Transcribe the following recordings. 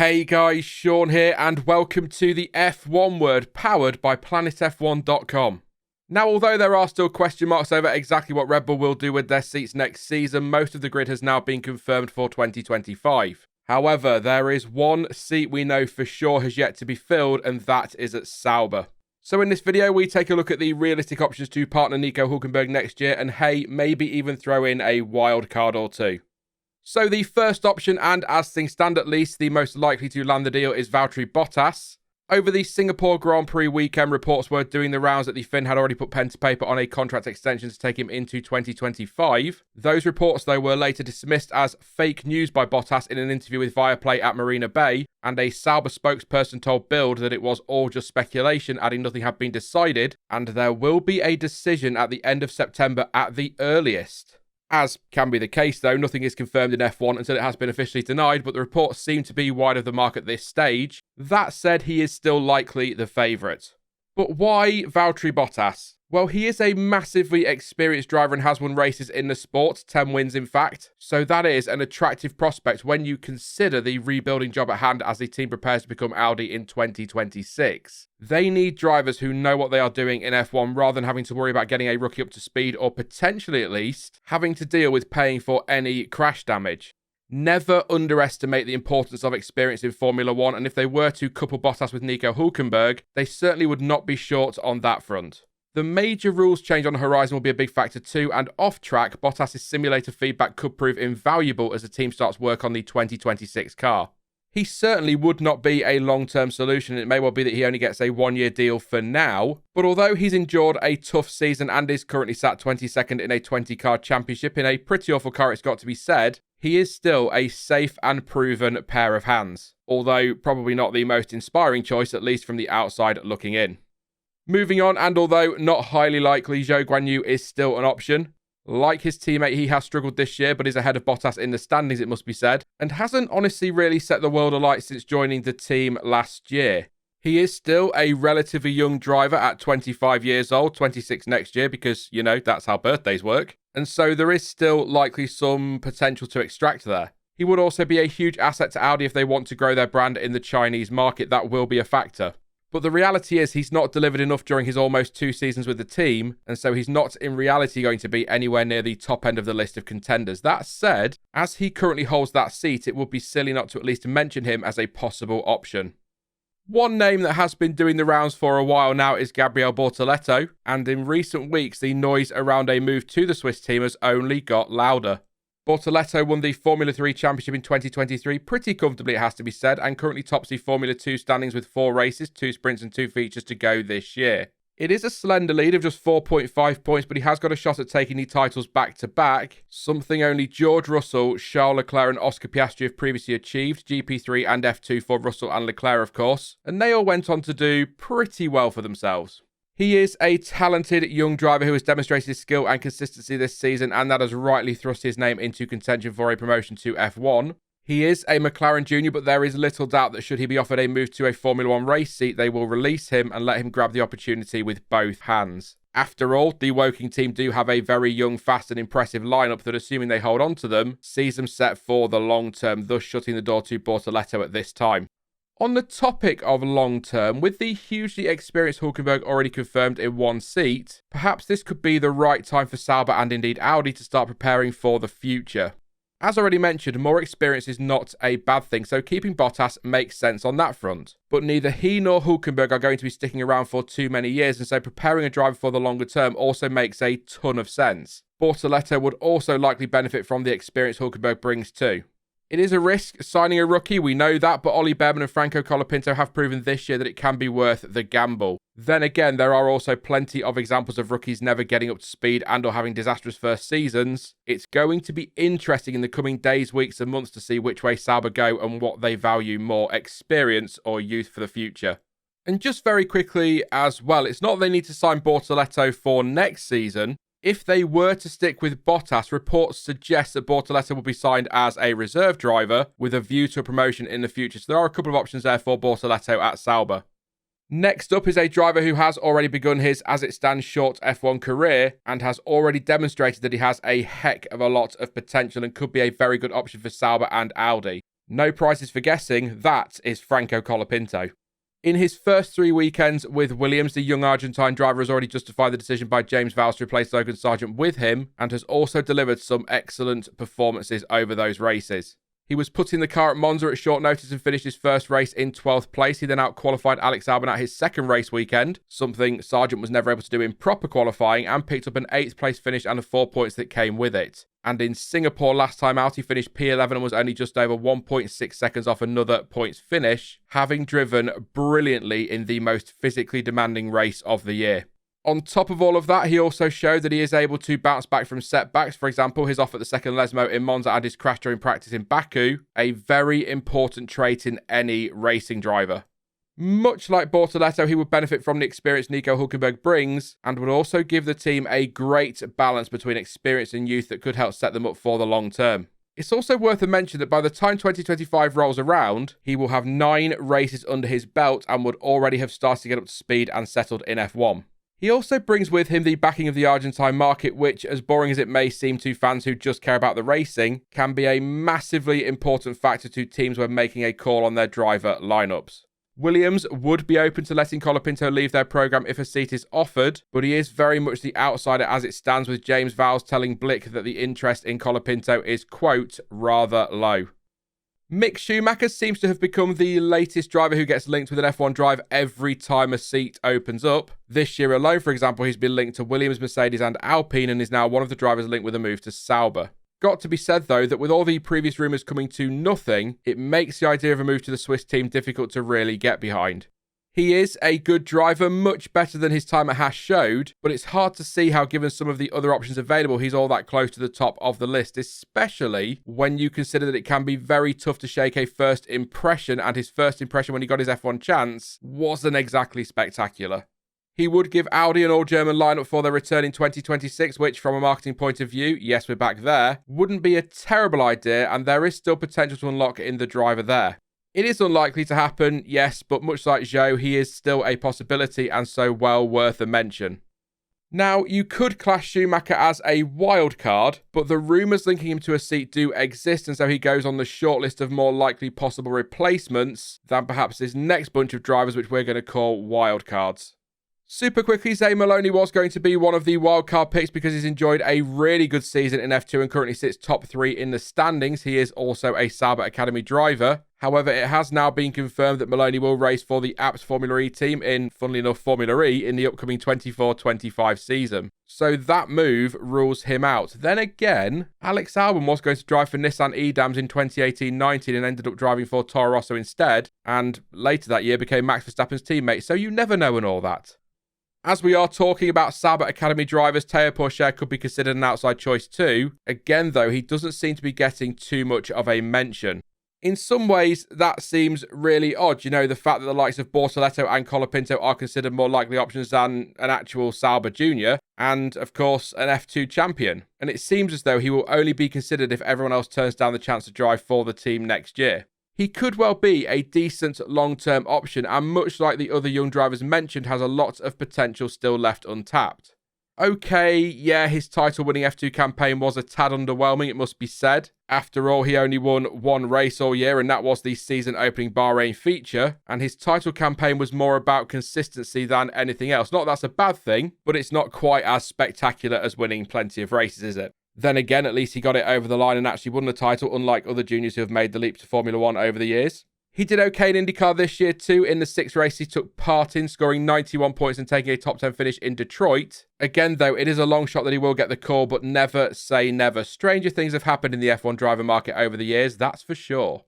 Hey guys, Sean here and welcome to the F1 Word powered by planetf1.com. Now, although there are still question marks over exactly what Red Bull will do with their seats next season, most of the grid has now been confirmed for 2025. However, there is one seat we know for sure has yet to be filled, and that is at Sauber. So in this video, we take a look at the realistic options to partner Nico Hulkenberg next year, and hey, maybe even throw in a wild card or two. So the first option, and as things stand at least, the most likely to land the deal, is Valtteri Bottas. Over the Singapore Grand Prix weekend, reports were doing the rounds that the Finn had already put pen to paper on a contract extension to take him into 2025. Those reports, though, were later dismissed as fake news by Bottas in an interview with Viaplay at Marina Bay, and a Sauber spokesperson told Bild that it was all just speculation, adding nothing had been decided, and there will be a decision at the end of September at the earliest. As can be the case, though, nothing is confirmed in F1 until it has been officially denied, but the reports seem to be wide of the mark at this stage. That said, he is still likely the favourite. But why Valtteri Bottas? Well, he is a massively experienced driver and has won races in the sport, 10 wins in fact, so that is an attractive prospect when you consider the rebuilding job at hand as the team prepares to become Audi in 2026. They need drivers who know what they are doing in F1 rather than having to worry about getting a rookie up to speed or potentially at least having to deal with paying for any crash damage. Never underestimate the importance of experience in Formula One, and if they were to couple Bottas with Nico Hulkenberg, they certainly would not be short on that front. The major rules change on the horizon will be a big factor too, and off-track, Bottas' simulator feedback could prove invaluable as the team starts work on the 2026 car. He certainly would not be a long-term solution. It may well be that he only gets a one-year deal for now, but although he's endured a tough season and is currently sat 22nd in a 20-car championship in a pretty awful car, it's got to be said, he is still a safe and proven pair of hands, although probably not the most inspiring choice, at least from the outside looking in. Moving on, and although not highly likely, Zhou Guanyu is still an option. Like his teammate, he has struggled this year, but is ahead of Bottas in the standings, it must be said, and hasn't honestly really set the world alight since joining the team last year. He is still a relatively young driver at 25 years old, 26 next year, because, you know, that's how birthdays work, and so there is still likely some potential to extract there. He would also be a huge asset to Audi if they want to grow their brand in the Chinese market. That will be a factor. But the reality is he's not delivered enough during his almost 2 seasons with the team, and so he's not in reality going to be anywhere near the top end of the list of contenders. That said, as he currently holds that seat, it would be silly not to at least mention him as a possible option. One name that has been doing the rounds for a while now is Gabriel Bortoleto, and in recent weeks the noise around a move to the Swiss team has only got louder. Bortoleto won the Formula 3 Championship in 2023 pretty comfortably, it has to be said, and currently tops the Formula 2 standings with 4 races, 2 sprints and 2 features to go this year. It is a slender lead of just 4.5 points, but he has got a shot at taking the titles back-to-back, something only George Russell, Charles Leclerc and Oscar Piastri have previously achieved, GP3 and F2 for Russell and Leclerc of course, and they all went on to do pretty well for themselves. He is a talented young driver who has demonstrated his skill and consistency this season, and that has rightly thrust his name into contention for a promotion to F1. He is a McLaren junior, but there is little doubt that should he be offered a move to a Formula One race seat, they will release him and let him grab the opportunity with both hands. After all, the Woking team do have a very young, fast and impressive lineup that, assuming they hold on to them, sees them set for the long term, thus shutting the door to Bortoleto at this time. On the topic of long-term, with the hugely experienced Hulkenberg already confirmed in one seat, perhaps this could be the right time for Sauber and indeed Audi to start preparing for the future. As already mentioned, more experience is not a bad thing, so keeping Bottas makes sense on that front. But neither he nor Hulkenberg are going to be sticking around for too many years, and so preparing a driver for the longer term also makes a ton of sense. Bortoleto would also likely benefit from the experience Hulkenberg brings too. It is a risk signing a rookie, we know that, but Ollie Behrman and Franco Colapinto have proven this year that it can be worth the gamble. Then again, there are also plenty of examples of rookies never getting up to speed and or having disastrous first seasons. It's going to be interesting in the coming days, weeks and months to see which way Sauber go and what they value more, experience or youth for the future. And just very quickly as well, it's not that they need to sign Bortoleto for next season. If they were to stick with Bottas, reports suggest that Bortoleto will be signed as a reserve driver with a view to a promotion in the future. So there are a couple of options there for Bortoleto at Sauber. Next up is a driver who has already begun his, as it stands, short F1 career and has already demonstrated that he has a heck of a lot of potential and could be a very good option for Sauber and Audi. No prizes for guessing, that is Franco Colapinto. In his first 3 weekends with Williams, the young Argentine driver has already justified the decision by James Vowles to replace Logan Sargent with him and has also delivered some excellent performances over those races. He was put in the car at Monza at short notice and finished his first race in 12th place. He then out-qualified Alex Albon at his second race weekend, something Sargent was never able to do in proper qualifying, and picked up an 8th place finish and the 4 points that came with it. And in Singapore last time out, he finished P11 and was only just over 1.6 seconds off another points finish, having driven brilliantly in the most physically demanding race of the year. On top of all of that, he also showed that he is able to bounce back from setbacks. For example, his off at the second Lesmo in Monza and his crash during practice in Baku, a very important trait in any racing driver. Much like Bortoleto, he would benefit from the experience Nico Hulkenberg brings and would also give the team a great balance between experience and youth that could help set them up for the long term. It's also worth a mention that by the time 2025 rolls around, he will have 9 races under his belt and would already have started to get up to speed and settled in F1. He also brings with him the backing of the Argentine market, which, as boring as it may seem to fans who just care about the racing, can be a massively important factor to teams when making a call on their driver lineups. Williams would be open to letting Colapinto leave their program if a seat is offered, but he is very much the outsider as it stands, with James Vowles telling Blick that the interest in Colapinto is, quote, rather low. Mick Schumacher seems to have become the latest driver who gets linked with an F1 drive every time a seat opens up. This year alone, for example, he's been linked to Williams, Mercedes and Alpine and is now one of the drivers linked with a move to Sauber. Got to be said, though, that with all the previous rumours coming to nothing, it makes the idea of a move to the Swiss team difficult to really get behind. He is a good driver, much better than his time at Haas showed, but it's hard to see how, given some of the other options available, he's all that close to the top of the list, especially when you consider that it can be very tough to shake a first impression, and his first impression when he got his F1 chance wasn't exactly spectacular. He would give Audi an all-German lineup for their return in 2026, which, from a marketing point of view, yes, we're back there, wouldn't be a terrible idea, and there is still potential to unlock in the driver there. It is unlikely to happen, yes, but much like Zhou, he is still a possibility and so well worth a mention. Now, you could class Schumacher as a wild card, but the rumours linking him to a seat do exist, and so he goes on the shortlist of more likely possible replacements than perhaps this next bunch of drivers, which we're going to call wild cards. Super quickly, Zane Maloney was going to be one of the wildcard picks because he's enjoyed a really good season in F2 and currently sits top 3 in the standings. He is also a Sauber Academy driver. However, it has now been confirmed that Maloney will race for the Apps Formula E team in, funnily enough, Formula E in the upcoming 24-25 season. So that move rules him out. Then again, Alex Albon was going to drive for Nissan Edams in 2018-19 and ended up driving for Toro Rosso instead, and later that year became Max Verstappen's teammate, so you never know and all that. As we are talking about Sauber Academy drivers, Teo Pourchaire could be considered an outside choice too. Again, though, he doesn't seem to be getting too much of a mention. In some ways, that seems really odd, you know, the fact that the likes of Bortoleto and Colapinto are considered more likely options than an actual Sauber junior, and, of course, an F2 champion. And it seems as though he will only be considered if everyone else turns down the chance to drive for the team next year. He could well be a decent long-term option, and much like the other young drivers mentioned, has a lot of potential still left untapped. Okay, yeah, his title-winning F2 campaign was a tad underwhelming, it must be said. After all, he only won one race all year, and that was the season-opening Bahrain feature, and his title campaign was more about consistency than anything else. Not that that's a bad thing, but it's not quite as spectacular as winning plenty of races, is it? Then again, at least he got it over the line and actually won the title, unlike other juniors who have made the leap to Formula One over the years. He did okay in IndyCar this year too. In the 6th race he took part in, scoring 91 points and taking a top 10 finish in Detroit. Again, though, it is a long shot that he will get the call, but never say never. Stranger things have happened in the F1 driver market over the years, that's for sure.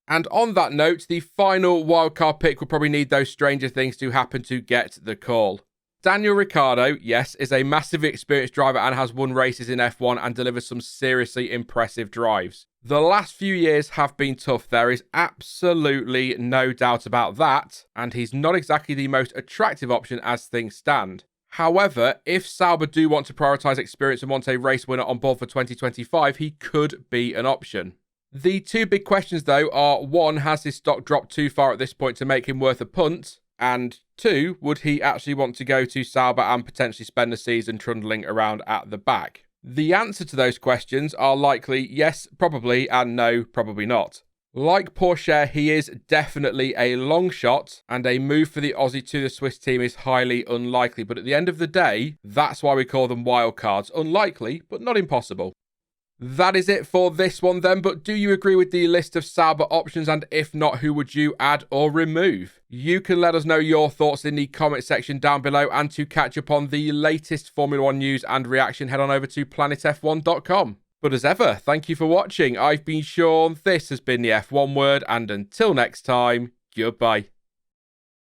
And on that note, the final wildcard pick will probably need those stranger things to happen to get the call. Daniel Ricciardo, yes, is a massively experienced driver and has won races in F1 and delivered some seriously impressive drives. The last few years have been tough, there is absolutely no doubt about that, and he's not exactly the most attractive option as things stand. However, if Sauber do want to prioritise experience and want a race winner on board for 2025, he could be an option. The two big questions though are, one, has his stock dropped too far at this point to make him worth a punt? And 2, would he actually want to go to Sauber and potentially spend the season trundling around at the back? The answer to those questions are likely yes, probably, and no, probably not. Like Porsche, he is definitely a long shot, and a move for the Aussie to the Swiss team is highly unlikely. But at the end of the day, that's why we call them wildcards. Unlikely, but not impossible. That is it for this one then, but do you agree with the list of Sauber options, and if not, who would you add or remove? You can let us know your thoughts in the comment section down below, and to catch up on the latest Formula One news and reaction, head on over to planetf1.com. But as ever, thank you for watching. I've been Sean, this has been the F1 Word, and until next time, goodbye.